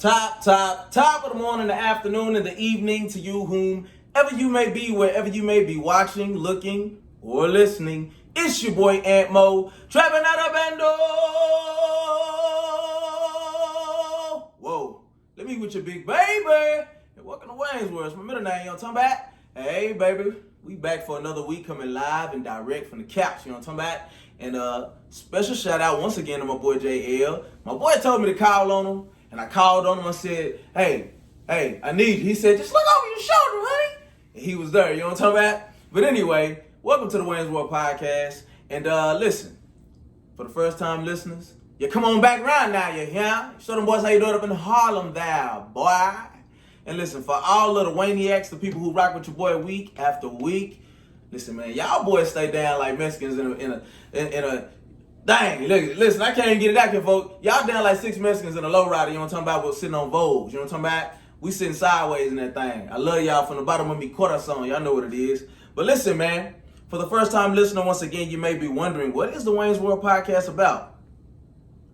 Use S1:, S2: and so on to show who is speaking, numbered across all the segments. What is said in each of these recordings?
S1: Top of the morning, the afternoon, and the evening to you, whomever you may be, wherever you may be watching, looking, or listening. It's your boy AntMoe, trapping out of bando. Whoa, let me with your big baby. And welcome to Wayne's World. It's my middle name, you know what I'm talking about? Hey, baby, we back for another week coming live and direct from the couch, you know what I'm talking about? And special shout out once again to my boy JL. My boy told me to call on him. And I called on him. I said, hey, I need you. He said, just look over your shoulder, honey. And he was there. You know what I'm talking about? But anyway, welcome to the Wayne's World podcast. And listen, for the first time listeners, you come on back around now, you hear? Show them boys how you do it up in Harlem there, boy. And listen, for all of the Wayniacs, the people who rock with your boy week after week, listen, man, y'all boys stay down like Mexicans in a dang, listen, I can't even get it out here, folks. Y'all down like 6 Mexicans in a lowrider, you know what I'm talking about, with sitting on Vogues, you know what I'm talking about? We sitting sideways in that thing. I love y'all from the bottom of me corazon. Y'all know what it is. But listen, man, for the first time listener, once again, you may be wondering, what is the Wayne's World podcast about?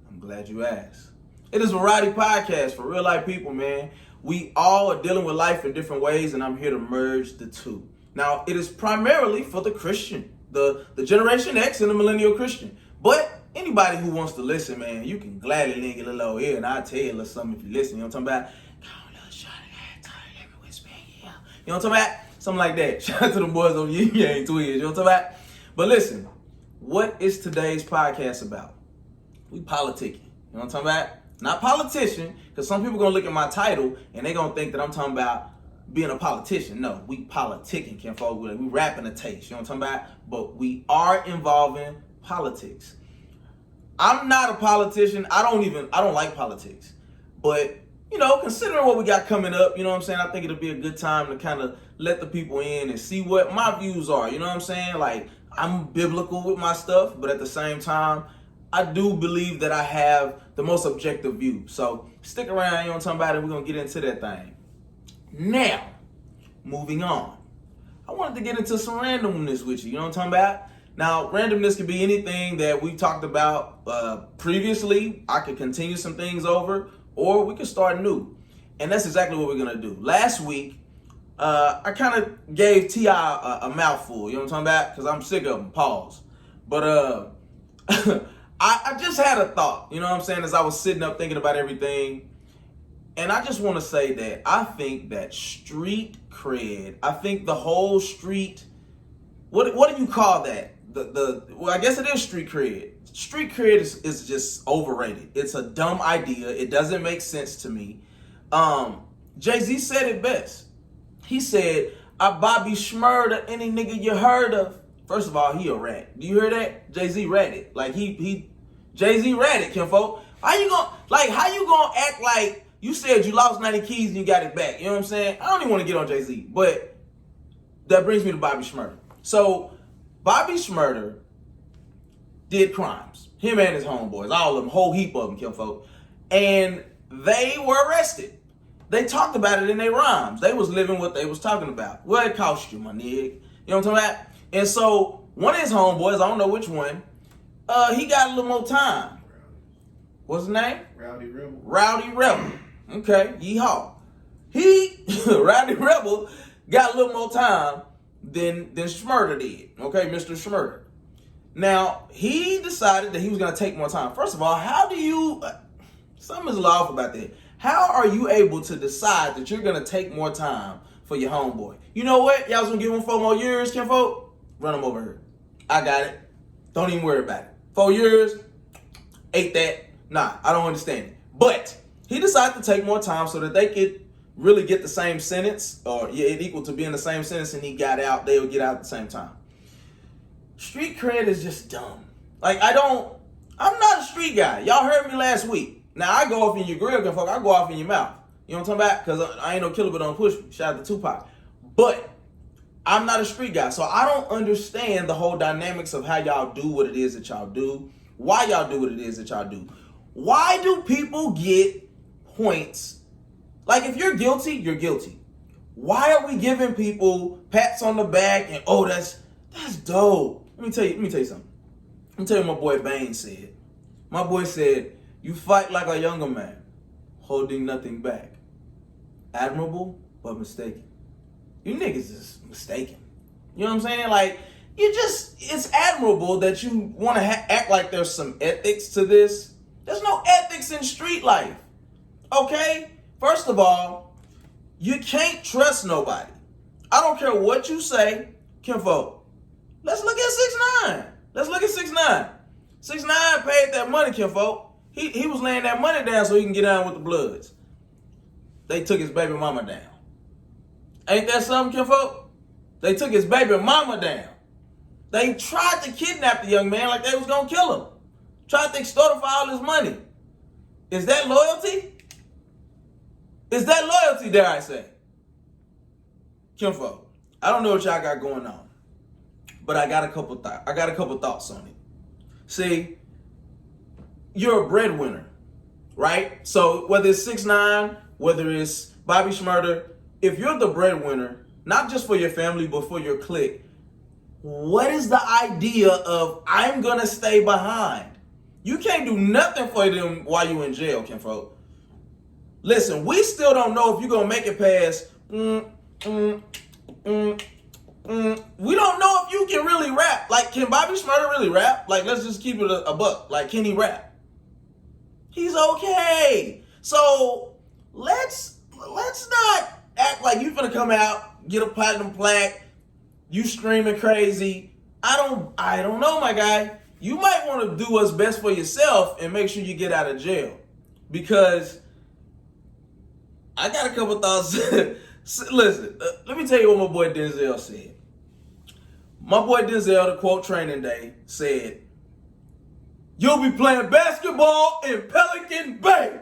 S1: I'm glad you asked. It is a variety podcast for real life people, man. We all are dealing with life in different ways, and I'm here to merge the two. Now, it is primarily for the Christian, the Generation X and the Millennial Christian. But anybody who wants to listen, man, you can gladly link it a little ear, and I'll tell you a little something if you listen. You know what I'm talking about? Come on, little shorty, let me whisper in your ear. You know what I'm talking about? Something like that. Shout out to the boys on Yin Yang Twins. You know what I'm talking about? But listen, what is today's podcast about? We politicking. You know what I'm talking about? Not politician, because some people going to look at my title, and they going to think that I'm talking about being a politician. No, we politicking, kinfolk. We rapping a taste. You know what I'm talking about? But we are involving politics. I'm not a politician. I don't like politics. But, you know, considering what we got coming up, you know what I'm saying? I think it'll be a good time to kind of let the people in and see what my views are. You know what I'm saying? Like, I'm biblical with my stuff, but at the same time, I do believe that I have the most objective view. So stick around, you know what I'm talking about, and we're going to get into that thing. Now, moving on. I wanted to get into some randomness with you know what I'm talking about? Now, randomness can be anything that we talked about previously. I could continue some things over, or we could start new. And that's exactly what we're going to do. Last week, I kind of gave T.I. a mouthful, you know what I'm talking about? Because I'm sick of them, pause. But I just had a thought, you know what I'm saying, as I was sitting up thinking about everything. And I just want to say that I think that street cred, I think the whole street, what do you call that? Well, I guess it is street cred. Street cred is just overrated. It's a dumb idea. It doesn't make sense to me. Jay-Z said it best. He said, I Bobby Shmurda any nigga you heard of. First of all, he a rat. Do you hear that? Jay-Z ratted. Like Jay-Z ratted, kinfolk. How you gonna act like you said you lost 90 keys and you got it back? You know what I'm saying? I don't even want to get on Jay-Z, but that brings me to Bobby Shmurda. So Bobby Shmurda did crimes. Him and his homeboys, all of them, whole heap of them, kinfolk. And they were arrested. They talked about it in their rhymes. They was living what they was talking about. Well, it cost you, my nigga. You know what I'm talking about? And so one of his homeboys, I don't know which one, he got a little more time. What's his name? Rowdy Rebel. Okay, yeehaw. Rowdy Rebel, got a little more time than Shmurda did. Okay, Mr. Shmurda. Now, he decided that he was going to take more time. First of all, how do you, something is a little off about that. How are you able to decide that you're going to take more time for your homeboy? You know what? Y'all was going to give him 4 more years, kinfolk? Run him over here. I got it. Don't even worry about it. 4 years, ate that. Nah, I don't understand it. But he decided to take more time so that they could really get the same sentence, or it equal to being the same sentence, and he got out, they would get out at the same time. Street cred is just dumb. Like, I'm not a street guy. Y'all heard me last week. Now, I go off in your grill, kinfolk. I go off in your mouth. You know what I'm talking about? Because I ain't no killer, but don't push me. Shout out to Tupac. But I'm not a street guy, so I don't understand the whole dynamics of how y'all do what it is that y'all do, why y'all do what it is that y'all do. Why do people get points? Like, if you're guilty, you're guilty. Why are we giving people pats on the back and, oh, that's dope? Let me tell you something. Let me tell you what my boy Bane said. My boy said, you fight like a younger man. holding nothing back. Admirable, but mistaken. You niggas is mistaken. You know what I'm saying? Like, it's admirable that you want to act like there's some ethics to this. There's no ethics in street life. Okay? First of all, you can't trust nobody. I don't care what you say, kinfolk. Let's look at 6ix9ine. Let's look at 6ix9ine. 6ix9ine paid that money, kinfolk. He was laying that money down so he can get down with the Bloods. They took his baby mama down. Ain't that something, kinfolk? They took his baby mama down. They tried to kidnap the young man like they was gonna kill him. Tried to extort him for all his money. Is that loyalty? Is that loyalty, dare I say? Kinfolk, I don't know what y'all got going on, but I got a couple thoughts on it. See, you're a breadwinner, right? So whether it's 6ix9ine, whether it's Bobby Shmurda, if you're the breadwinner, not just for your family, but for your clique, what is the idea of I'm gonna stay behind? You can't do nothing for them while you're in jail, kinfolk. Listen, we still don't know if you're gonna make it past. We don't know if you can really rap. Like, can Bobby Shmurda really rap? Like, let's just keep it a buck. Like, can he rap? He's okay. So let's not act like you finna come out, get a platinum plaque, you screaming crazy. I don't know, my guy. You might want to do what's best for yourself and make sure you get out of jail. Because I got a couple thoughts. Listen, let me tell you what my boy Denzel said. My boy Denzel, to quote Training Day, said, "You'll be playing basketball in Pelican Bay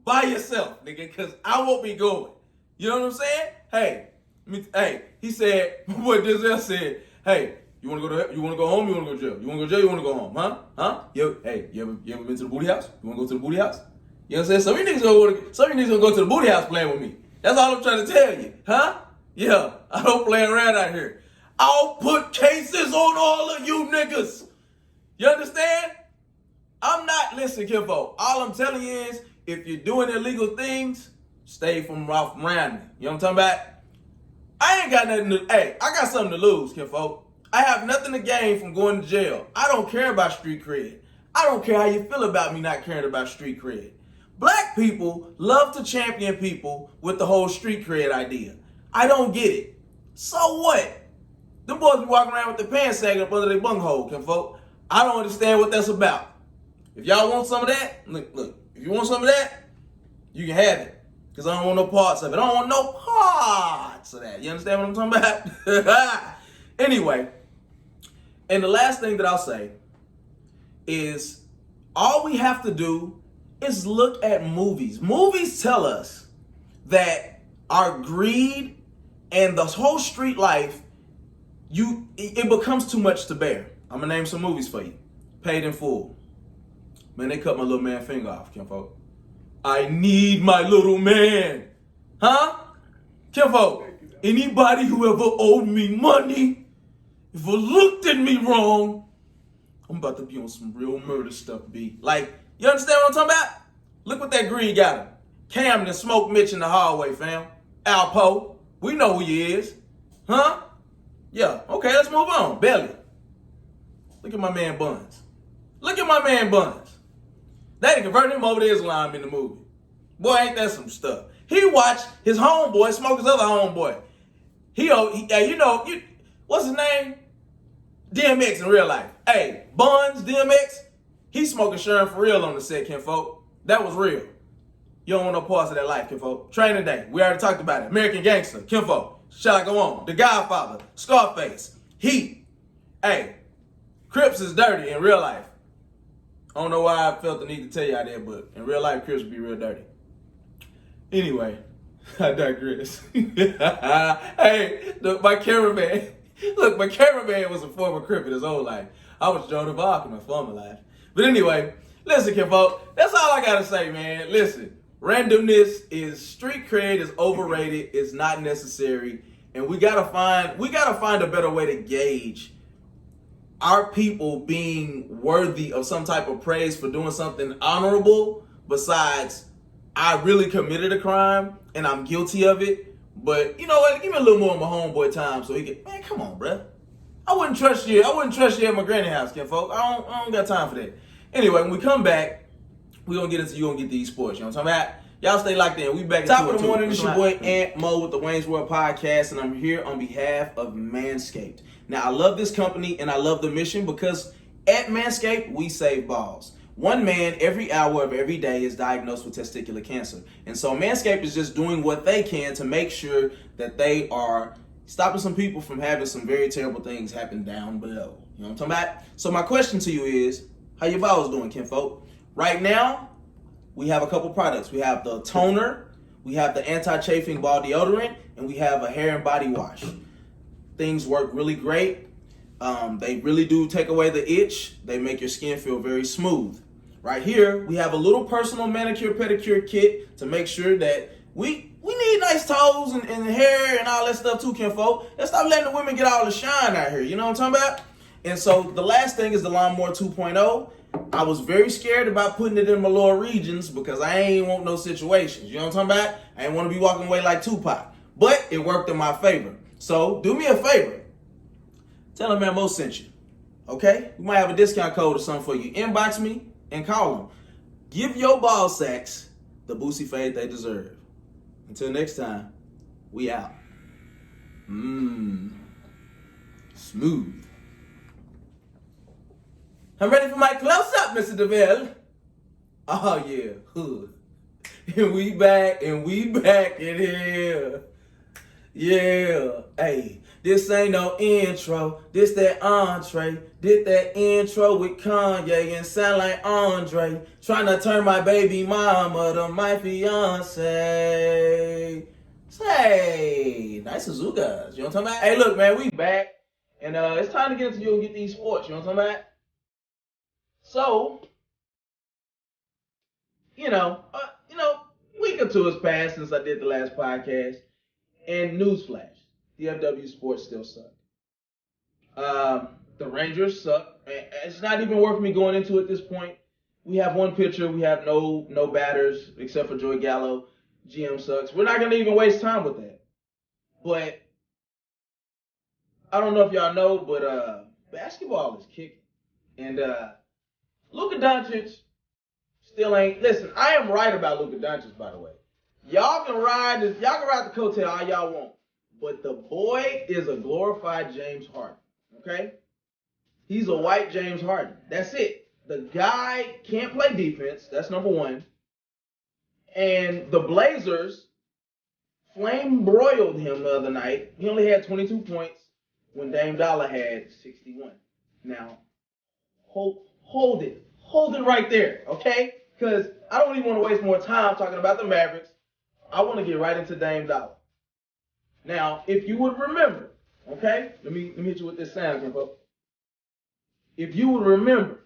S1: by yourself, nigga, because I won't be going." You know what I'm saying? Hey, he said, my boy Denzel said, "Hey, you want to go home? You want to go to jail? You want to go to jail? You want to go home? Huh? You ever been to the booty house? You want to go to the booty house?" You know what I'm saying? Some of you niggas gonna go to the booty house playing with me. That's all I'm trying to tell you, huh? Yeah, I don't play around out here. I'll put cases on all of you niggas. You understand? Listen, kinfolk, all I'm telling you is, if you're doing illegal things, stay from around me. You know what I'm talking about? I ain't got nothing I got something to lose, kinfolk. I have nothing to gain from going to jail. I don't care about street cred. I don't care how you feel about me not caring about street cred. Black people love to champion people with the whole street cred idea. I don't get it. So what? Them boys be walking around with their pants sagging up under their bunghole, kinfolk. I don't understand what that's about. If y'all want some of that, look, if you want some of that, you can have it. Because I don't want no parts of it. I don't want no parts of that. You understand what I'm talking about? Anyway, and the last thing that I'll say is all we have to do is look at movies. Movies tell us that our greed and the whole street life, it becomes too much to bear. I'm going to name some movies for you. Paid in Full. Man, they cut my little man finger off, kinfolk. I need my little man. Huh? Kinfolk, anybody who ever owed me money, if you looked at me wrong, I'm about to be on some real murder stuff, B. Like, you understand what I'm talking about? Look what that greed got him. Camden smoked Mitch in the hallway, fam. Alpo, we know who he is. Huh? Yeah, okay, let's move on. Belly. Look at my man Buns. Look at my man Buns. They done converted him over to Islam in the movie. Boy, ain't that some stuff. He watched his homeboy smoke his other homeboy. What's his name? DMX in real life. Hey, Buns, DMX, he smoking Sherm for real on the set, kinfolk. That was real. You don't want no parts of that life, kinfolk. Training Day, we already talked about it. American Gangster, kinfolk. Shall I go on? The Godfather, Scarface, Heat. Hey, Crips is dirty in real life. I don't know why I felt the need to tell y'all that, but in real life, Crips be real dirty. Anyway, I digress. Hey, my cameraman was a former Crip in his old life. I was Joan of Arc in my former life. But anyway, listen, kinfolk, that's all I gotta say, man. Listen, randomness is street cred is overrated. It's not necessary, and we gotta find a better way to gauge our people being worthy of some type of praise for doing something honorable besides I really committed a crime and I'm guilty of it. But you know what? Give me a little more of my homeboy time so he can. Man, come on, bruh. I wouldn't trust you. I wouldn't trust you at my granny house, kinfolk. I don't got time for that. Anyway, when we come back, we gonna get into you gonna get these sports. You know what I'm talking about? Y'all stay locked in. We back. Top of the morning. It's your boy AntMoe with the Wayne's World Podcast, and I'm here on behalf of Manscaped. Now, I love this company and I love the mission because at Manscaped we save balls. One man every hour of every day is diagnosed with testicular cancer, and so Manscaped is just doing what they can to make sure that they are stopping some people from having some very terrible things happen down below. You know what I'm talking about? So my question to you is, how your balls doing, kinfolk? Right now, we have a couple products. We have the toner, we have the anti-chafing ball deodorant, and we have a hair and body wash. Things work really great. They really do take away the itch. They make your skin feel very smooth. Right here, we have a little personal manicure pedicure kit to make sure that we need nice toes and hair and all that stuff too, kinfolk. Let's stop letting the women get all the shine out here. You know what I'm talking about? And so the last thing is the Lawnmower 2.0. I was very scared about putting it in my lower regions because I ain't want no situations. You know what I'm talking about? I ain't want to be walking away like Tupac. But it worked in my favor. So do me a favor. Tell them AntMoe sent you. Okay? We might have a discount code or something for you. Inbox me and call them. Give your ball sacks the boosie fade they deserve. Until next time, we out. Smooth. I'm ready for my close-up, Mr. DeVille. Oh, yeah. And we back in here. Yeah. Hey, this ain't no intro. This that entree. Did that intro with Kanye and sound like Andre. Trying to turn my baby mama to my fiance. Say, nice Azugas. You know what I'm talking about? Hey, look, man, we back. And it's time to get into you and get these sports. You know what I'm talking about? So, week or two has passed since I did the last podcast. And newsflash, the FW sports still suck. The Rangers suck. It's not even worth me going into it at this point. We have one pitcher. We have no batters except for Joey Gallo. GM sucks. We're not going to even waste time with that. But I don't know if y'all know, but basketball is kicking. And Luka Doncic still ain't. Listen, I am right about Luka Doncic, by the way. Y'all can ride the coattail all y'all want, but the boy is a glorified James Harden. Okay, he's a white James Harden. That's it. The guy can't play defense. That's number one. And the Blazers flame broiled him the other night. He only had 22 points when Dame Dollar had 61. Now, hold it right there, okay? Because I don't even want to waste more time talking about the Mavericks. I want to get right into Dame Dollar. Now, if you would remember, okay? Let me hit you with this sound, folks. If you would remember,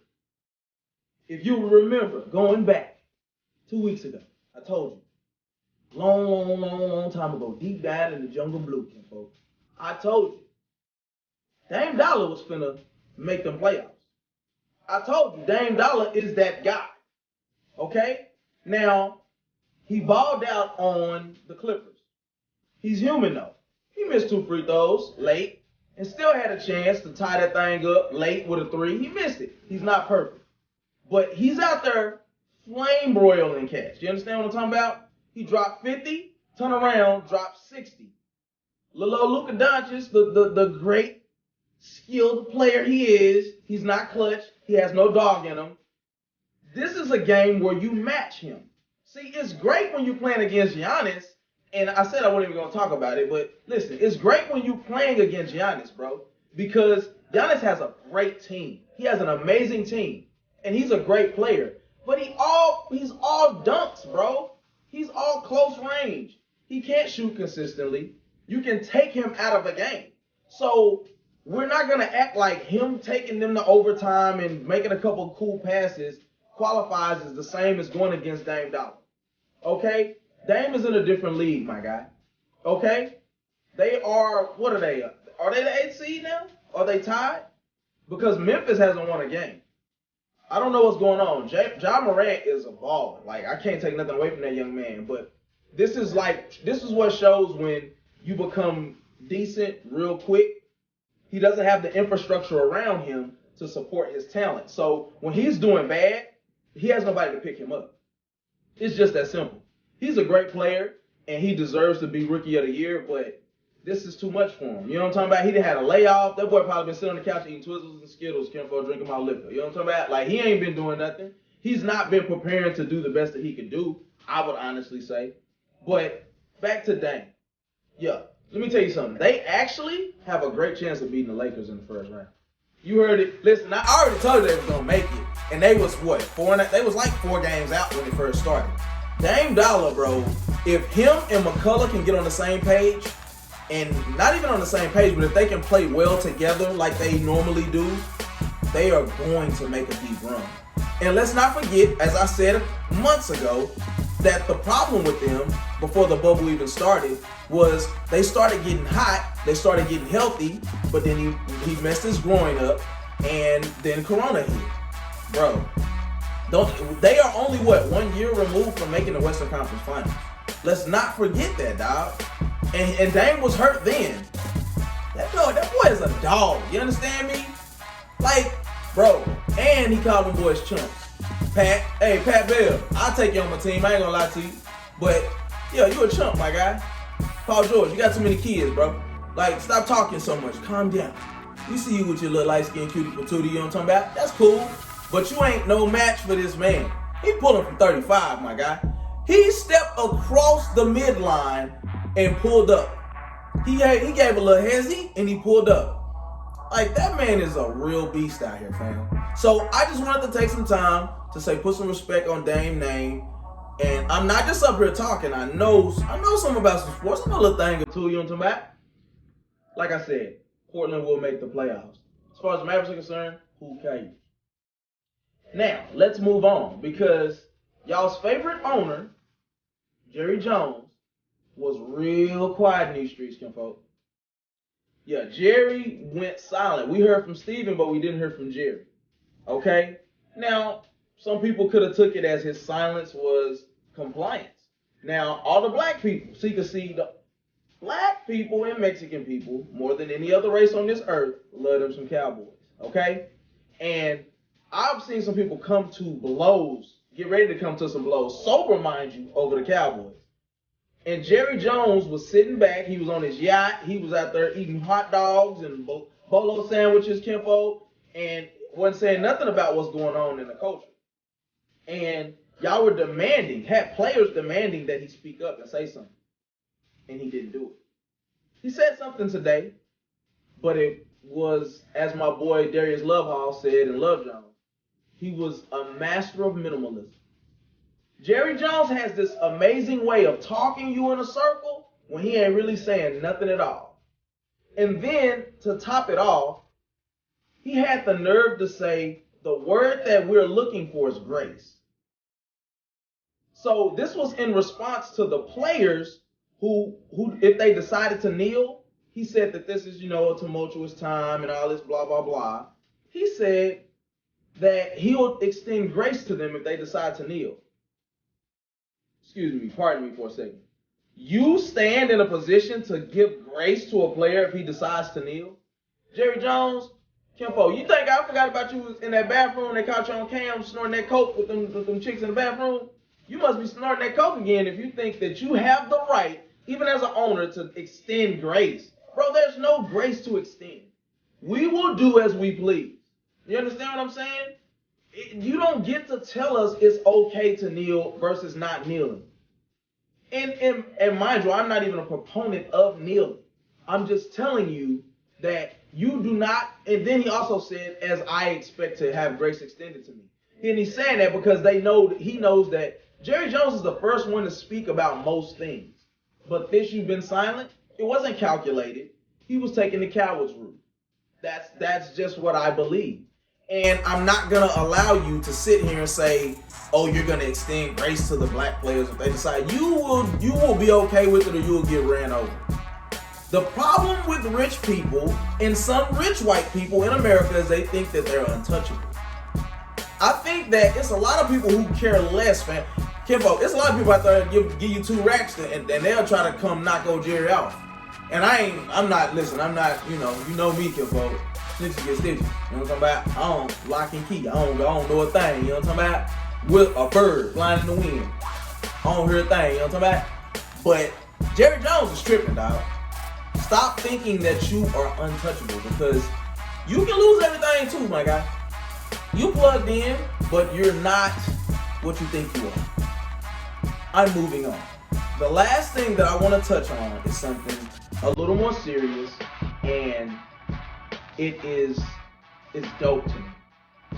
S1: going back 2 weeks ago, I told you, long time ago, deep down in the jungle blue, folks, I told you, Dame Dollar was finna make them playoffs. I told you, Dame Dollar is that guy. Okay? Now, he balled out on the Clippers. He's human, though. He missed 2 free throws late and still had a chance to tie that thing up late with a 3. He missed it. He's not perfect. But he's out there flame broiling cats. You understand what I'm talking about? He dropped 50, turn around, dropped 60. Little Luka Doncic, the great skilled player he is, he's not clutch. He has no dog in him. This is a game where you match him. See, it's great when you're playing against Giannis, and I said I wasn't even going to talk about it, but listen, it's great when you're playing against Giannis, bro, because Giannis has a great team. He has an amazing team, and he's a great player. But he's all dunks, bro. He's all close range. He can't shoot consistently. You can take him out of a game. So we're not going to act like him taking them to overtime and making a couple of cool passes qualifies as the same as going against Dame Dollar. Okay? Dame is in a different league, my guy. Okay? They are, what are they? Are they the 8th seed now? Are they tied? Because Memphis hasn't won a game. I don't know what's going on. Ja Morant is a baller. Like, I can't take nothing away from that young man. But this is what shows when you become decent real quick. He doesn't have the infrastructure around him to support his talent. So when he's doing bad, he has nobody to pick him up. It's just that simple. He's a great player, and he deserves to be Rookie of the Year, but this is too much for him. You know what I'm talking about? He done had a layoff. That boy probably been sitting on the couch eating Twizzlers and Skittles, drinking my liquor. You know what I'm talking about? Like, he ain't been doing nothing. He's not been preparing to do the best that he could do, I would honestly say. But back to Dame. Yeah, let me tell you something. They actually have a great chance of beating the Lakers in the first round. You heard it. Listen, I already told you they was going to make it. And they was, what, they was like 4 games out when they first started. Dame Dollar, bro, if him and McCullough can get on the same page, and not even on the same page, but if they can play well together like they normally do, they are going to make a deep run. And let's not forget, as I said months ago, that the problem with them before the bubble even started was they started getting hot, they started getting healthy, but then he messed his groin up, and then Corona hit. Bro, they are only, 1 year removed from making the Western Conference Finals. Let's not forget that, dog. And Dame was hurt then. That boy is a dog. You understand me? Like, bro, and he called them boys chumps. Pat Bell, I'll take you on my team. I ain't gonna lie to you. But, yeah, you a chump, my guy. Paul George, you got too many kids, bro. Like, stop talking so much. Calm down. We see you with your little light-skinned cutie patootie, you know what I'm talking about? That's cool. But you ain't no match for this man. He pulling from 35, my guy. He stepped across the midline and pulled up. He gave a little hezzy and he pulled up. Like, that man is a real beast out here, fam. So I just wanted to take some time to say put some respect on Dame's name. And I'm not just up here talking. I know something about some sports. I know a little thing or two, you know what I'm talking about? Like I said, Portland will make the playoffs. As far as the Mavericks are concerned, who cares? Now, let's move on, because y'all's favorite owner, Jerry Jones, was real quiet in these streets, kinfolk. Yeah, Jerry went silent. We heard from Steven, but we didn't hear from Jerry. Okay? Now, some people could have took it as his silence was compliance. Now, all the black people, so you can see the black people and Mexican people, more than any other race on this earth, love them some Cowboys. Okay? And I've seen some people come to blows, get ready to come to some blows, sober, mind you, over the Cowboys. And Jerry Jones was sitting back. He was on his yacht. He was out there eating hot dogs and bolo sandwiches, kinfolk, and wasn't saying nothing about what's going on in the culture. And y'all were had players demanding that he speak up and say something. And he didn't do it. He said something today, but it was, as my boy Darius Lovehall said in Love Jones, he was a master of minimalism. Jerry Jones has this amazing way of talking you in a circle when he ain't really saying nothing at all. And then, to top it off, he had the nerve to say, the word that we're looking for is grace. So this was in response to the players who if they decided to kneel, he said that this is, a tumultuous time and all this blah, blah, blah. He said that he'll extend grace to them if they decide to kneel. Pardon me for a second. You stand in a position to give grace to a player if he decides to kneel? Jerry Jones, Kimpo, you think I forgot about you in that bathroom? They caught you on cam snorting that coke with them chicks in the bathroom? You must be snorting that coke again if you think that you have the right, even as an owner, to extend grace. Bro, there's no grace to extend. We will do as we please. You understand what I'm saying? You don't get to tell us it's okay to kneel versus not kneeling. And mind you, I'm not even a proponent of kneeling. I'm just telling you that you do not, and then he also said, as I expect to have grace extended to me. And he's saying that because he knows that Jerry Jones is the first one to speak about most things. But this, you've been silent, it wasn't calculated. He was taking the coward's route. That's just what I believe. And I'm not going to allow you to sit here and say, oh, you're going to extend grace to the black players if they decide. You will be okay with it, or you will get ran over. The problem with rich people and some rich white people in America is they think that they're untouchable. I think that it's a lot of people who care less, man. Kimbo, it's a lot of people out there that give you 2 racks and they'll try to come knock old Jerry off. And I'm not, you know me, Kimbo. Snitches get stitches. You know what I'm talking about? I don't lock and key. I don't know a thing. You know what I'm talking about? With a bird flying in the wind. I don't hear a thing. You know what I'm talking about? But Jerry Jones is tripping, dog. Stop thinking that you are untouchable because you can lose everything too, my guy. You plugged in, but you're not what you think you are. I'm moving on. The last thing that I want to touch on is something a little more serious, and it's dope to me.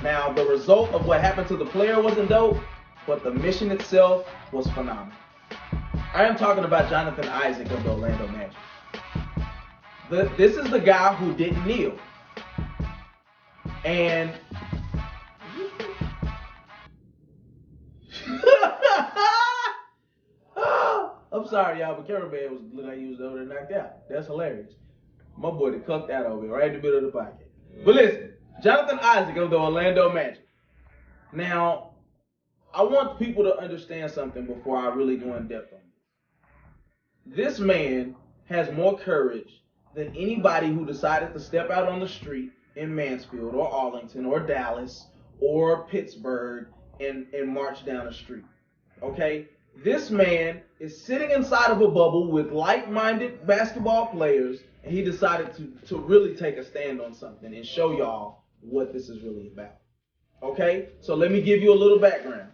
S1: Now, the result of what happened to the player wasn't dope, but the mission itself was phenomenal. I am talking about Jonathan Isaac of the Orlando Magic. This is the guy who didn't kneel. And I'm sorry, y'all, but cameraman was looking like he was over there knocked out. That's hilarious. My boy that cucked out over here, right in the middle of the pocket. But listen, Jonathan Isaac of the Orlando Magic. Now, I want people to understand something before I really go in depth on this. This man has more courage than anybody who decided to step out on the street in Mansfield or Arlington or Dallas or Pittsburgh and march down the street. Okay? This man is sitting inside of a bubble with like-minded basketball players, and he decided to really take a stand on something and show y'all what this is really about. Okay? So let me give you a little background.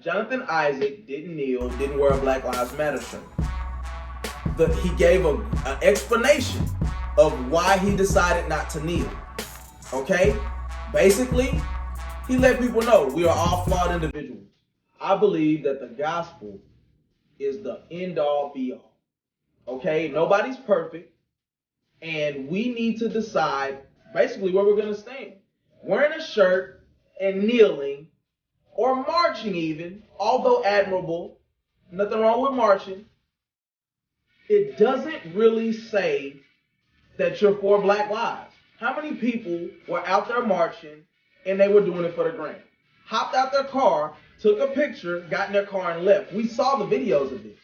S1: Jonathan Isaac didn't kneel, didn't wear a Black Lives Matter shirt. He gave an explanation of why he decided not to kneel. Okay? Basically, he let people know we are all flawed individuals. I believe that the gospel is the end-all, be-all. Okay? Nobody's perfect. And we need to decide basically where we're going to stand. Wearing a shirt and kneeling or marching even, although admirable, nothing wrong with marching, it doesn't really say that you're for Black lives. How many people were out there marching and they were doing it for the gram? Hopped out their car, took a picture, got in their car and left. We saw the videos of this.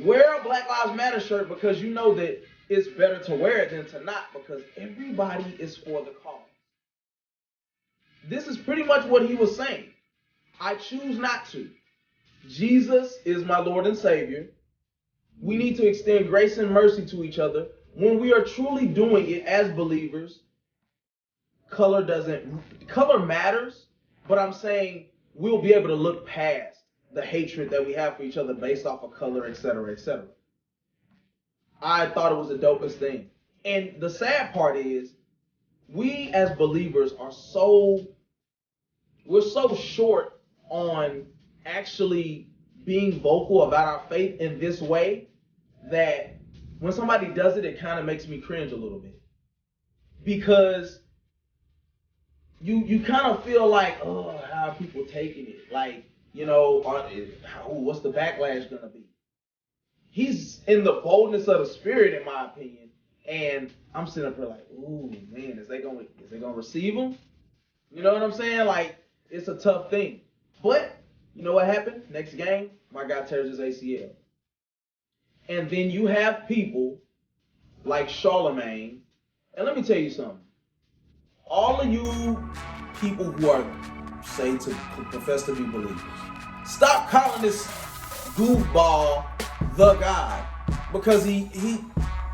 S1: Wear a Black Lives Matter shirt because you know that it's better to wear it than to not, because everybody is for the cause. This is pretty much what he was saying. I choose not to. Jesus is my Lord and Savior. We need to extend grace and mercy to each other. When we are truly doing it as believers, color matters, but I'm saying we'll be able to look past the hatred that we have for each other based off of color, etc., etc. I thought it was the dopest thing. And the sad part is, we as believers we're so short on actually being vocal about our faith in this way that when somebody does it, it kind of makes me cringe a little bit. Because you kind of feel like, oh, how are people taking it? Like, you know, what's the backlash going to be? He's in the boldness of the spirit, in my opinion. And I'm sitting up here like, ooh, man, is they going to receive him? You know what I'm saying? Like, it's a tough thing. But you know what happened? Next game, my guy tears his ACL. And then you have people like Charlemagne. And let me tell you something. All of you people who are say to profess to be believers, stop calling this goofball the God. Because he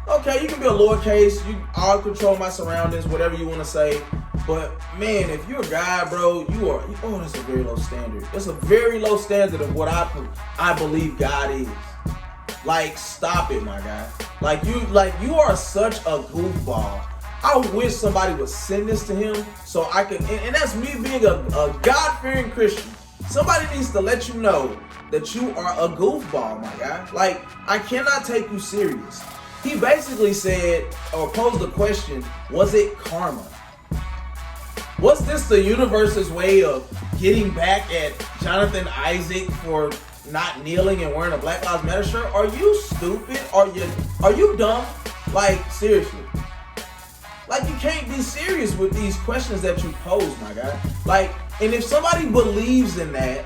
S1: okay, you can be a lowercase, I'll control my surroundings, whatever you want to say. But man, if you're a guy, bro, that's a very low standard. That's a very low standard of what I believe God is. Like, stop it, my guy. Like you are such a goofball. I wish somebody would send this to him so I could, and that's me being a God-fearing Christian. Somebody needs to let you know that you are a goofball, my guy. Like, I cannot take you serious. He basically said, or posed the question, was it karma? Was this the universe's way of getting back at Jonathan Isaac for not kneeling and wearing a Black Lives Matter shirt? Are you stupid? Are you dumb? Like, seriously. Like, you can't be serious with these questions that you pose, my guy. Like, And if somebody believes in that,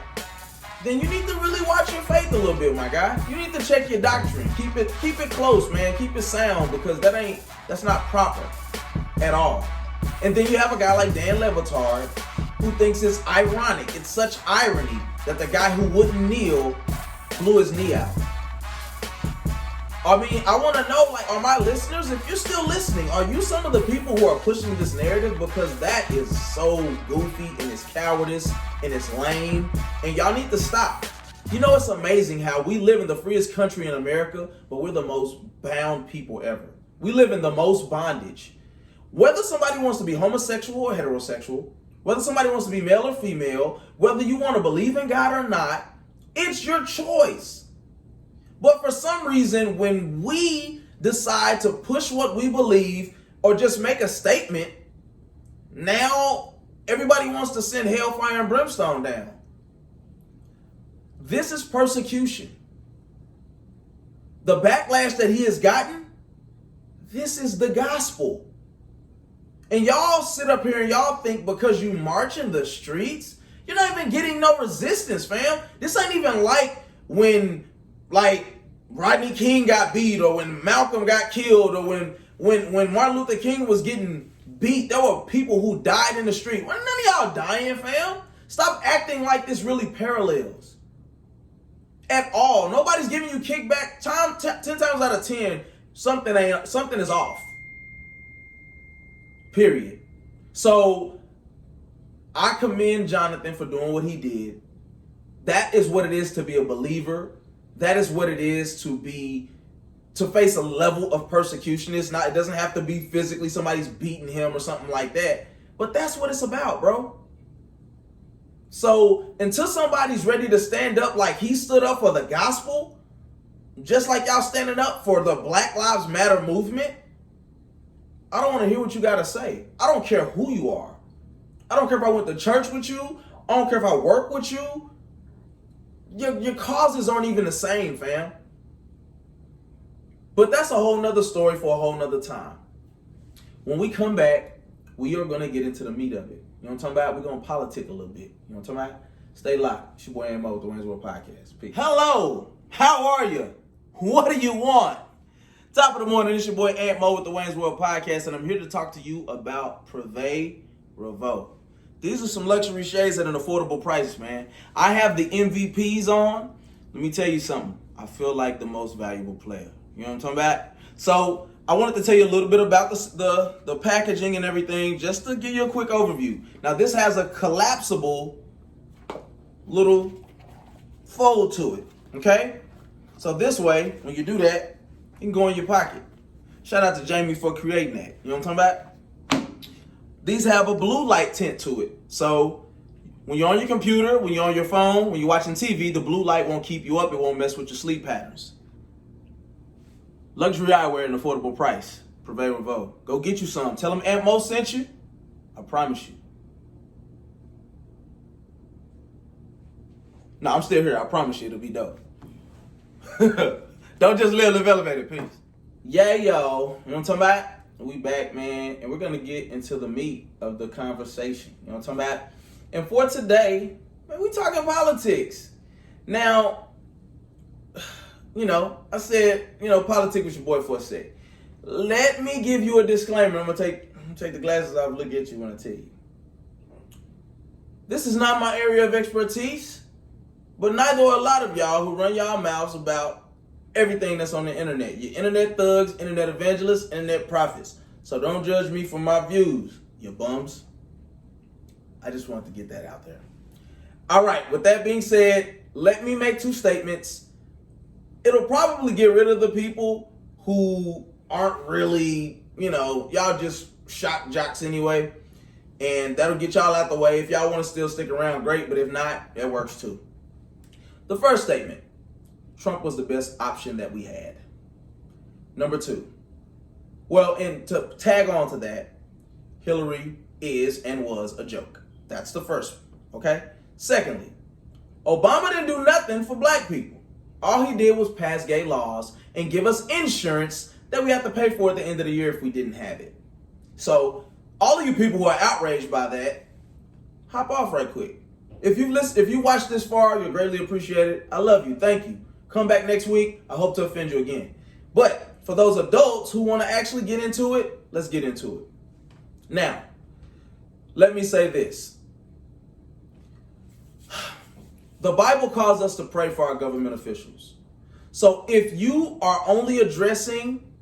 S1: then you need to really watch your faith a little bit, my guy. You need to check your doctrine. Keep it close, man. Keep it sound, because that's not proper at all. And then you have a guy like Dan Le Batard who thinks it's ironic. It's such irony that the guy who wouldn't kneel blew his knee out. I mean, I want to know, like, are my listeners, if you're still listening, are you some of the people who are pushing this narrative? Because that is so goofy and it's cowardice and it's lame, and y'all need to stop. You know, it's amazing how we live in the freest country in America, but we're the most bound people ever. We live in the most bondage. Whether somebody wants to be homosexual or heterosexual, whether somebody wants to be male or female, whether you want to believe in God or not, it's your choice. But for some reason, when we decide to push what we believe or just make a statement, now everybody wants to send hellfire and brimstone down. This is persecution. The backlash that he has gotten, this is the gospel. And y'all sit up here and y'all think because you march in the streets, you're not even getting no resistance, fam. This ain't even like when, like, Rodney King got beat, or when Malcolm got killed, or when Martin Luther King was getting beat. There were people who died in the street. Well, none of y'all dying, fam. Stop acting like this really parallels at all. Nobody's giving you kickback. 10 times out of 10, something is off. Period. So I commend Jonathan for doing what he did. That is what it is to be a believer. That is what it is to face a level of persecution. It doesn't have to be physically somebody's beating him or something like that. But that's what it's about, bro. So until somebody's ready to stand up like he stood up for the gospel, just like y'all standing up for the Black Lives Matter movement, I don't want to hear what you got to say. I don't care who you are. I don't care if I went to church with you. I don't care if I work with you. Your causes aren't even the same, fam. But that's a whole nother story for a whole nother time. When we come back, we are going to get into the meat of it. You know what I'm talking about? We're going to politic a little bit. You know what I'm talking about? Stay locked. It's your boy AntMoe with the Wayne's World Podcast. Peace. Hello. How are you? What do you want? Top of the morning, it's your boy AntMoe with the Wayne's World Podcast, and I'm here to talk to you about Revaux. These are some luxury shades at an affordable price, man. I have the MVPs on. Let me tell you something. I feel like the most valuable player. You know what I'm talking about? So I wanted to tell you a little bit about the packaging and everything, just to give you a quick overview. Now, this has a collapsible little fold to it, okay? So this way, when you do that, you can go in your pocket. Shout out to Jamie for creating that. You know what I'm talking about? These have a blue light tint to it. So when you're on your computer, when you're on your phone, when you're watching TV, the blue light won't keep you up. It won't mess with your sleep patterns. Luxury eyewear at an affordable price. Revaux. Go get you some. Tell them AntMoe sent you. I promise you. No, I'm still here. I promise you it'll be dope. Don't just live elevated, peace. Yeah, yo. You know what I'm talking about? We back, man, and we're going to get into the meat of the conversation. You know what I'm talking about? And for today, man, we talking politics. Now, you know, I said, you know, politics with your boy for a sec. Let me give you a disclaimer. I'm going to take the glasses off and look at you when I tell you. This is not my area of expertise, but neither are a lot of y'all who run y'all mouths about everything that's on the internet. Your internet thugs, internet evangelists, internet prophets. So don't judge me for my views, you bums. I just wanted to get that out there. All right, with that being said, let me make two statements. It'll probably get rid of the people who aren't really, you know, y'all just shock jocks anyway. And that'll get y'all out the way. If y'all want to still stick around, great. But if not, it works too. The first statement. Trump was the best option that we had. Number two. Well, and to tag on to that, Hillary is and was a joke. That's the first one, okay? Secondly, Obama didn't do nothing for black people. All he did was pass gay laws and give us insurance that we have to pay for at the end of the year if we didn't have it. So, all of you people who are outraged by that, hop off right quick. If you watched this far, you're greatly appreciated. I love you. Thank you. Come back next week. I hope to offend you again. But for those adults who want to actually get into it, let's get into it. Now, let me say this. The Bible calls us to pray for our government officials. So if you are only addressing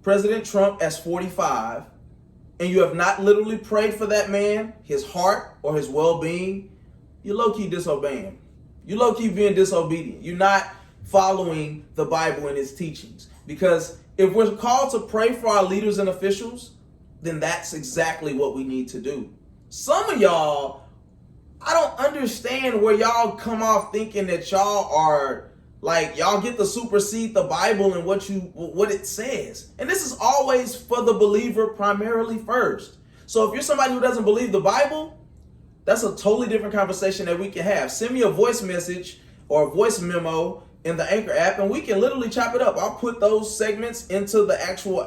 S1: President Trump as 45 and you have not literally prayed for that man, his heart or his well-being, you're low-key disobeying. You're low-key being disobedient. You're not following the Bible and its teachings. Because if we're called to pray for our leaders and officials, then that's exactly what we need to do. Some of y'all, I don't understand where y'all come off thinking that y'all are like, y'all get to supersede the Bible and what it says. And this is always for the believer primarily first. So if you're somebody who doesn't believe the Bible, that's a totally different conversation that we can have. Send me a voice message or a voice memo in the Anchor app, and we can literally chop it up. I'll put those segments into the actual,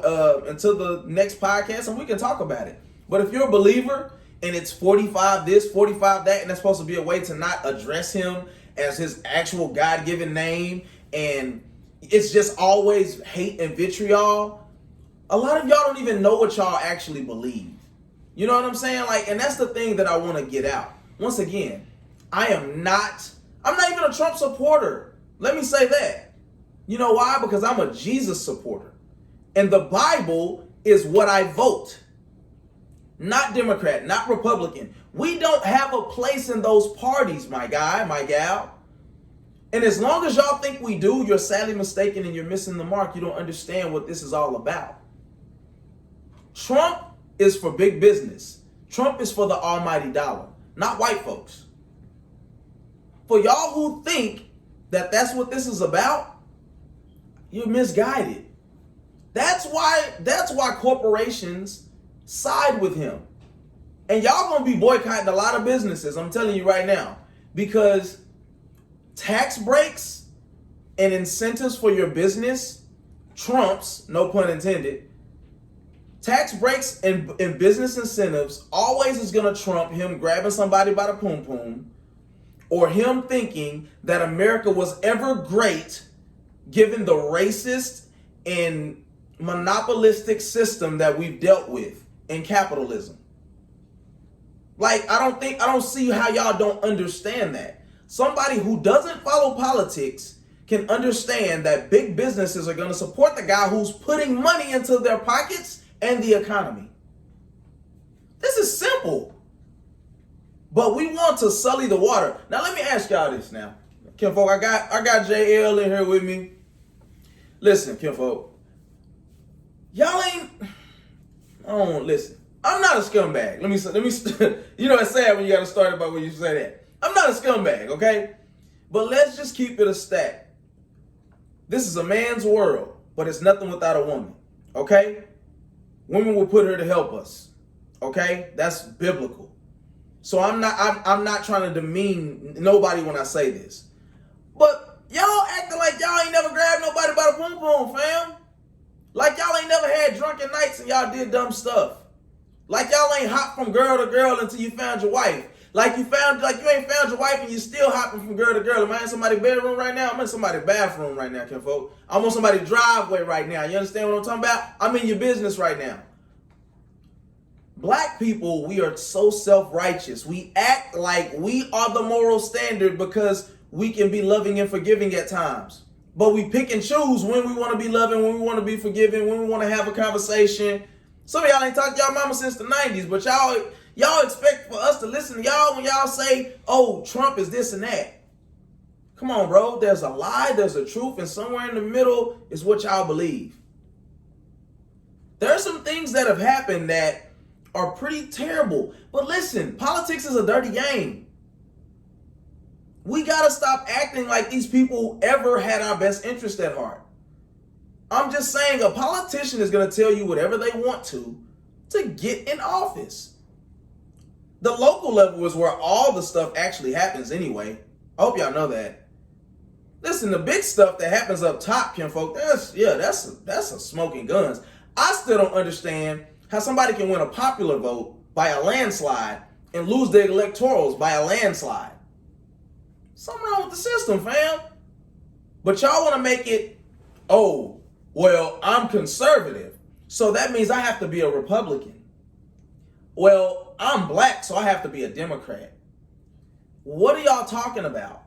S1: into the next podcast, and we can talk about it. But if you're a believer and it's 45 this, 45 that, and that's supposed to be a way to not address him as his actual God-given name, and it's just always hate and vitriol, a lot of y'all don't even know what y'all actually believe. You know what I'm saying? Like, and that's the thing that I want to get out. Once again, I'm not even a Trump supporter. Let me say that. You know why? Because I'm a Jesus supporter. And the Bible is what I vote. Not Democrat, not Republican. We don't have a place in those parties, my guy, my gal. And as long as y'all think we do, you're sadly mistaken and you're missing the mark. You don't understand what this is all about. Trump is for big business. Trump is for the almighty dollar, not white folks. For y'all who think that that's what this is about, you're misguided. That's why corporations side with him. And y'all gonna be boycotting a lot of businesses, I'm telling you right now, because tax breaks and incentives for your business trumps, no pun intended, tax breaks and business incentives always is gonna trump him grabbing somebody by the poom poom, or him thinking that America was ever great given the racist and monopolistic system that we've dealt with in capitalism. Like, I don't see how y'all don't understand that. Somebody who doesn't follow politics can understand that big businesses are going to support the guy who's putting money into their pockets and the economy. This is simple. But we want to sully the water. Now let me ask y'all this now. Kinfolk, I got JL in here with me. Listen, Kinfolk. Y'all ain't, listen. I'm not a scumbag. Let me, you know, it's sad when you got to start about when you say that. I'm not a scumbag, okay? But let's just keep it a stat. This is a man's world, but it's nothing without a woman, okay? Women will put her to help us, okay? That's biblical. So I'm not trying to demean nobody when I say this. But y'all acting like y'all ain't never grabbed nobody by the poom poom, fam. Like y'all ain't never had drunken nights and y'all did dumb stuff. Like y'all ain't hopped from girl to girl until you found your wife. Like you ain't found your wife and you still hopping from girl to girl. Am I in somebody's bedroom right now? I'm in somebody's bathroom right now, kinfolk. I'm on somebody's driveway right now. You understand what I'm talking about? I'm in your business right now. Black people, we are so self-righteous. We act like we are the moral standard because we can be loving and forgiving at times. But we pick and choose when we want to be loving, when we want to be forgiving, when we want to have a conversation. Some of y'all ain't talked to y'all mama since the 90s, but y'all expect for us to listen to y'all when y'all say, oh, Trump is this and that. Come on, bro. There's a lie, there's a truth, and somewhere in the middle is what y'all believe. There are some things that have happened that are pretty terrible. But listen, politics is a dirty game. We got to stop acting like these people ever had our best interest at heart. I'm just saying a politician is going to tell you whatever they want to get in office. The local level is where all the stuff actually happens anyway. I hope y'all know that. Listen, the big stuff that happens up top, kinfolk, that's a smoking guns. I still don't understand how somebody can win a popular vote by a landslide and lose their electorals by a landslide. Something wrong with the system, fam. But y'all want to make it, oh, well, I'm conservative, so that means I have to be a Republican. Well, I'm black, so I have to be a Democrat. What are y'all talking about?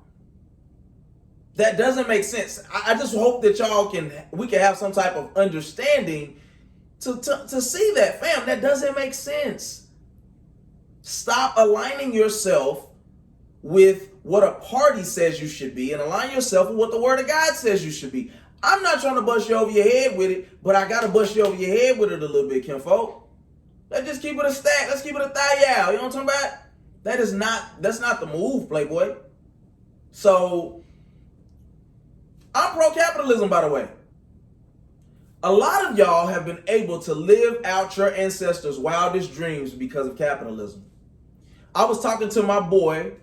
S1: That doesn't make sense. I just hope that we can have some type of understanding to see that, fam. That doesn't make sense. Stop aligning yourself with what a party says you should be and align yourself with what the Word of God says you should be. I'm not trying to bust you over your head with it, but I got to bust you over your head with it a little bit, kinfolk. Let's just keep it a stack. Let's keep it a thigh. You know what I'm talking about? That's not the move, Playboy. So, I'm pro-capitalism, by the way. A lot of y'all have been able to live out your ancestors' wildest dreams because of capitalism. I was talking to my boy,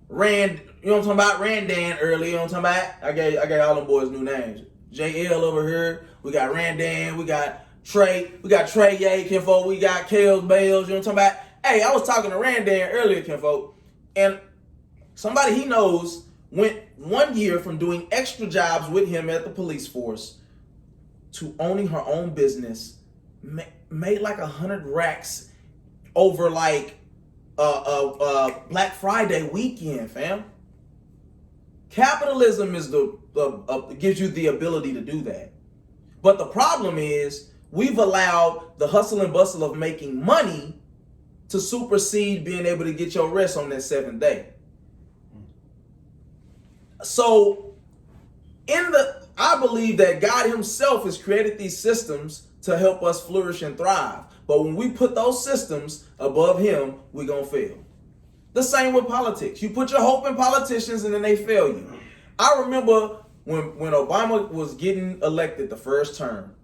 S1: Rand, you know what I'm talking about? Randan earlier, you know what I'm talking about? I gave all them boys new names. JL over here, we got Randan, we got Trey Yay, kinfolk, we got Kales Bales, you know what I'm talking about? Hey, I was talking to Randan earlier, kinfolk, and somebody he knows went 1 year from doing extra jobs with him at the police force to owning her own business, made like 100 racks over like Black Friday weekend, fam. Capitalism is gives you the ability to do that. But the problem is we've allowed the hustle and bustle of making money to supersede being able to get your rest on that 7th day. So I believe that God himself has created these systems to help us flourish and thrive. But when we put those systems above him, we're going to fail. The same with politics. You put your hope in politicians and then they fail you. I remember when Obama was getting elected the first term,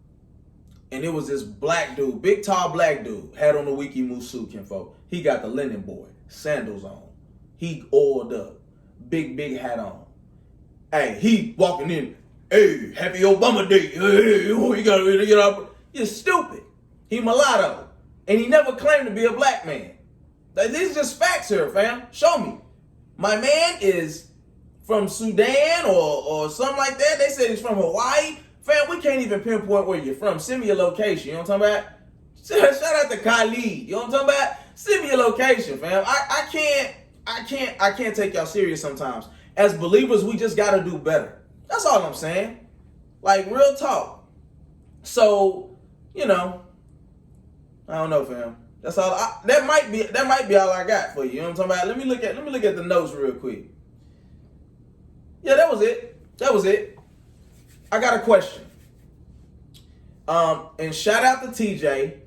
S1: and it was this black dude, big tall black dude, had on the Wiki Moose suit, kinfolk. He got the linen boy, sandals on. He oiled up, big hat on. Hey, he walking in, hey, happy Obama Day. Hey, you gotta get up. You're stupid. He mulatto. And he never claimed to be a black man. These are just facts here, fam. Show me. My man is from Sudan or something like that. They said he's from Hawaii. Fam, we can't even pinpoint where you're from. Send me your location. You know what I'm talking about? Shout out to Khalid. You know what I'm talking about? Send me your location, fam. I can't take y'all serious sometimes. As believers, we just gotta do better. That's all I'm saying. Like, real talk. So, you know, I don't know, fam. That's all. That might be all I got for you. You know what I'm talking about? Let me look at the notes real quick. Yeah, that was it. I got a question. And shout out to TJ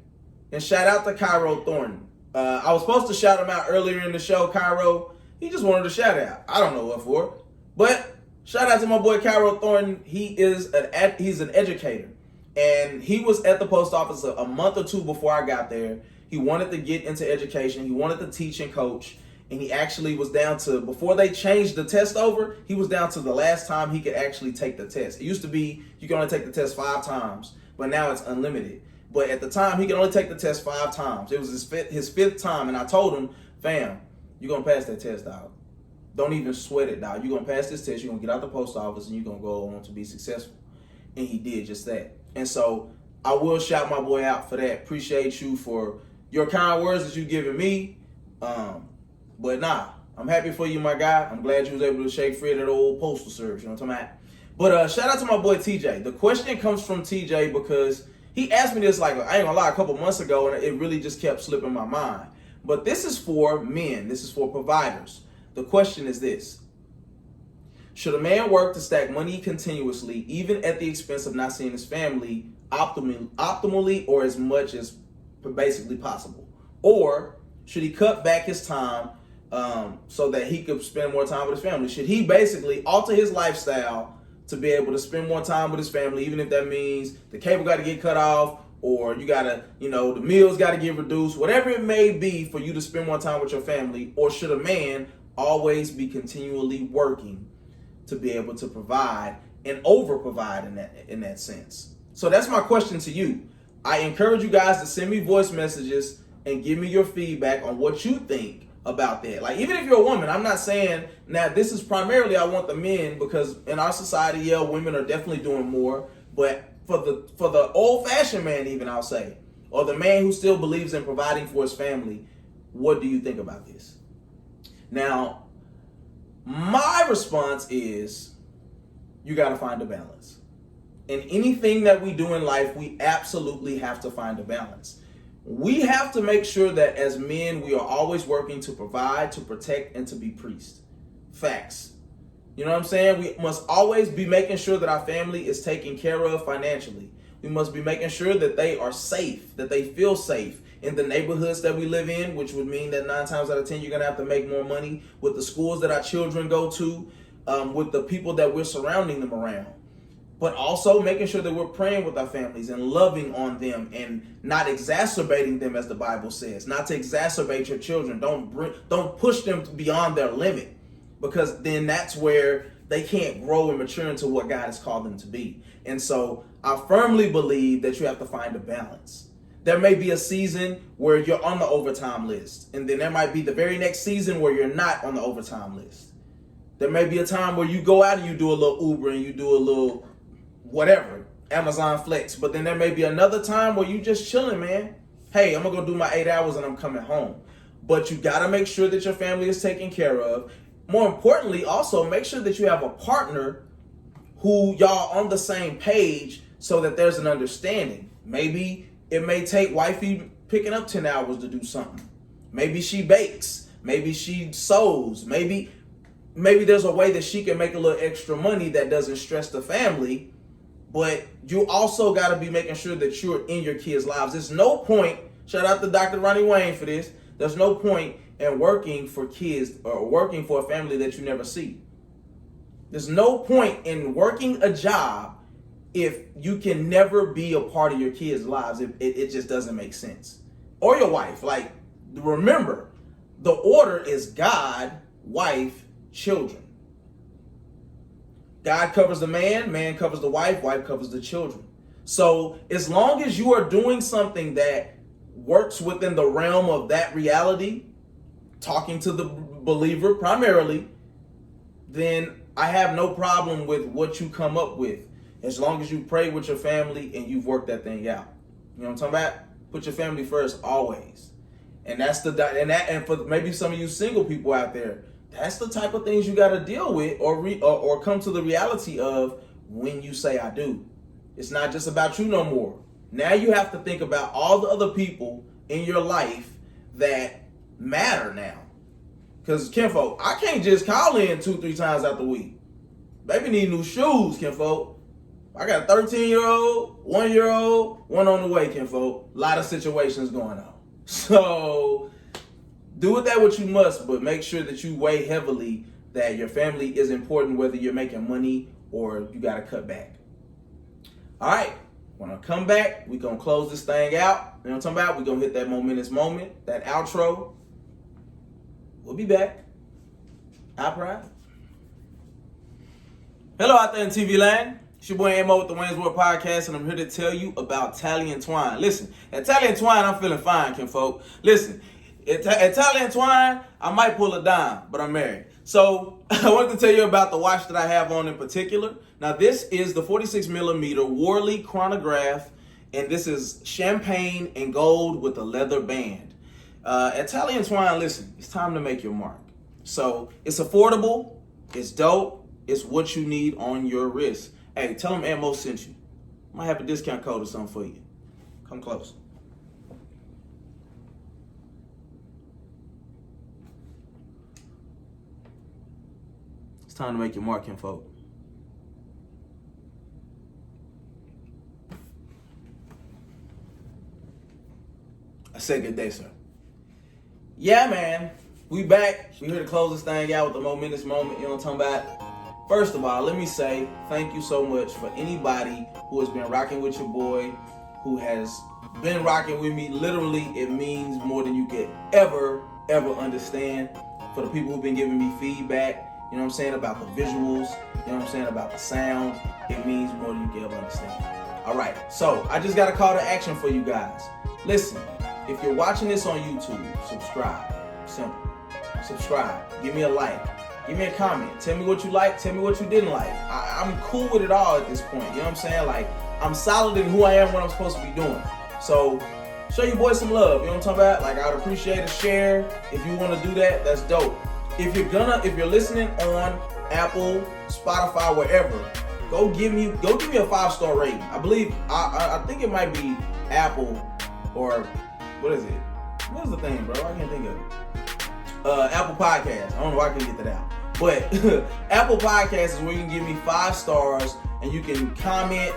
S1: and shout out to Cairo Thornton. I was supposed to shout him out earlier in the show, Cairo. He just wanted to shout out. I don't know what for. But shout out to my boy Cairo Thornton. He's an educator. And he was at the post office a month or two before I got there. He wanted to get into education. He wanted to teach and coach. And he actually was down to, before they changed the test over, he was down to the last time he could actually take the test. It used to be you can only take the test 5 times, but now it's unlimited. But at the time, he could only take the test 5 times. It was his fifth time, and I told him, fam, you're going to pass that test, dog. Don't even sweat it, dog. You're going to pass this test, you're going to get out the post office, and you're going to go on to be successful. And he did just that. And so I will shout my boy out for that. Appreciate you for your kind words that you've given me. But nah, I'm happy for you, my guy. I'm glad you was able to shake free of that old postal service. You know what I'm talking about? But shout out to my boy TJ. The question comes from TJ because he asked me this, like, I ain't gonna lie, a couple months ago, and it really just kept slipping my mind. But this is for men. This is for providers. The question is this. Should a man work to stack money continuously, even at the expense of not seeing his family optimally or as much as basically possible? Or should he cut back his time so that he could spend more time with his family? Should he basically alter his lifestyle to be able to spend more time with his family, even if that means the cable got to get cut off, or you got to, the meals got to get reduced, whatever it may be for you to spend more time with your family? Or should a man always be continually working to be able to provide and over-provide in that sense? So that's my question to you. I encourage you guys to send me voice messages and give me your feedback on what you think about that. Like, even if you're a woman, I'm not saying, now this is primarily, I want the men, because in our society, yeah, women are definitely doing more, but for the old-fashioned man, even, I'll say, or the man who still believes in providing for his family, what do you think about this? Now, my response is, you got to find a balance. In anything that we do in life, we absolutely have to find a balance. We have to make sure that as men, we are always working to provide, to protect, and to be priests. Facts. You know what I'm saying? We must always be making sure that our family is taken care of financially. We must be making sure that they are safe, that they feel safe in the neighborhoods that we live in, which would mean that 9 times out of 10, you're going to have to make more money with the schools that our children go to, with the people that we're surrounding them around. But also making sure that we're praying with our families and loving on them and not exacerbating them, as the Bible says. Not to exacerbate your children. Don't push them beyond their limit, because then that's where they can't grow and mature into what God has called them to be. And so I firmly believe that you have to find a balance. There may be a season where you're on the overtime list, and then there might be the very next season where you're not on the overtime list. There may be a time where you go out and you do a little Uber and you do a little whatever, Amazon Flex. But then there may be another time where you just chilling, man. Hey, I'm going to go do my 8 hours and I'm coming home. But you got to make sure that your family is taken care of. More importantly, also make sure that you have a partner who y'all on the same page so that there's an understanding. Maybe it may take wifey picking up 10 hours to do something. Maybe she bakes. Maybe she sews. Maybe there's a way that she can make a little extra money that doesn't stress the family. But you also got to be making sure that you're in your kids' lives. There's no point, shout out to Dr. Ronnie Wayne for this, there's no point in working for kids or working for a family that you never see. There's no point in working a job if you can never be a part of your kids' lives. It just doesn't make sense. Or your wife. Like, remember, the order is God, wife, children. God covers the man covers the wife covers the children. So as long as you are doing something that works within the realm of that reality, talking to the believer primarily, then I have no problem with what you come up with, as long as you pray with your family and you've worked that thing out. You know what I'm talking about? Put your family first always. And that's and for maybe some of you single people out there, that's the type of things you got to deal with or come to the reality of when you say I do. It's not just about you no more. Now you have to think about all the other people in your life that matter now. Because, kinfolk, I can't just call in 2-3 times out the week. Baby need new shoes, kinfolk. I got a 13-year-old, 1-year-old, one on the way, kinfolk. A lot of situations going on. So do with that what you must, but make sure that you weigh heavily that your family is important, whether you're making money or you got to cut back. All right, when I come back, we're going to close this thing out. You know what I'm talking about? We're going to hit that momentous moment, that outro. We'll be back. I pride. Hello out there in TV land. It's your boy AntMoe with the Wayne's World Podcast, and I'm here to tell you about Talley and Twine. Listen, at Talley and Twine, I'm feeling fine, kinfolk. Listen, at Talley and Twine, I might pull a dime, but I'm married. So I wanted to tell you about the watch that I have on in particular. Now, this is the 46mm Worley chronograph, and this is champagne and gold with a leather band. At Talley and Twine, listen, it's time to make your mark. So it's affordable, it's dope, it's what you need on your wrist. Hey, tell them AntMoe sent you. Might have a discount code or something for you. Come close. It's time to make your mark, kinfolk. I said good day, sir. Yeah, man. We back. We here to close this thing out with the momentous moment. You know what I'm talking about? First of all, let me say thank you so much for anybody who has been rocking with your boy, who has been rocking with me. Literally, it means more than you could ever understand. For the people who've been giving me feedback, you know what I'm saying, about the visuals, you know what I'm saying, about the sound, it means more than you could ever understand. All right, so I just got a call to action for you guys. Listen, if you're watching this on YouTube, subscribe. Simple. Subscribe. Give me a like. Give me a comment. Tell me what you like. Tell me what you didn't like. I'm cool with it all at this point. You know what I'm saying? Like, I'm solid in who I am, what I'm supposed to be doing. So, show your boy some love. You know what I'm talking about? Like, I would appreciate a share. If you want to do that, that's dope. If you're listening on Apple, Spotify, wherever, go give me a 5-star rating. I believe I think it might be Apple or what is it? What is the thing, bro? I can't think of it. Apple Podcasts. I don't know why I couldn't get that out. But Apple Podcasts is where you can give me 5 stars and you can comment.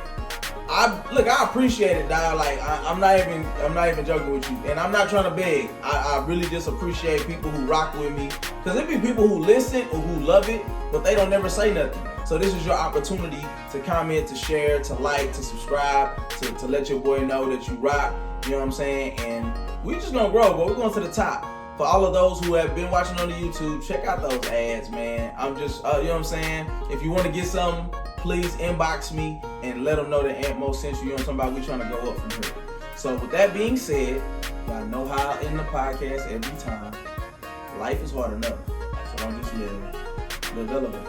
S1: I appreciate it, dog. Like I'm not even joking with you, and I'm not trying to beg. I really just appreciate people who rock with me, because there be people who listen or who love it, but they don't never say nothing. So this is your opportunity to comment, to share, to like, to subscribe, to let your boy know that you rock. You know what I'm saying? And we just gonna grow, but we're going to the top. For all of those who have been watching on the YouTube, check out those ads, man. I'm just, you know what I'm saying? If you want to get something, please inbox me and let them know that AntMoe sent you. You know what I'm talking about? We trying to go up from here. So with that being said, y'all know how I end the podcast every time. Life is hard enough, so don't just live. Live elevated.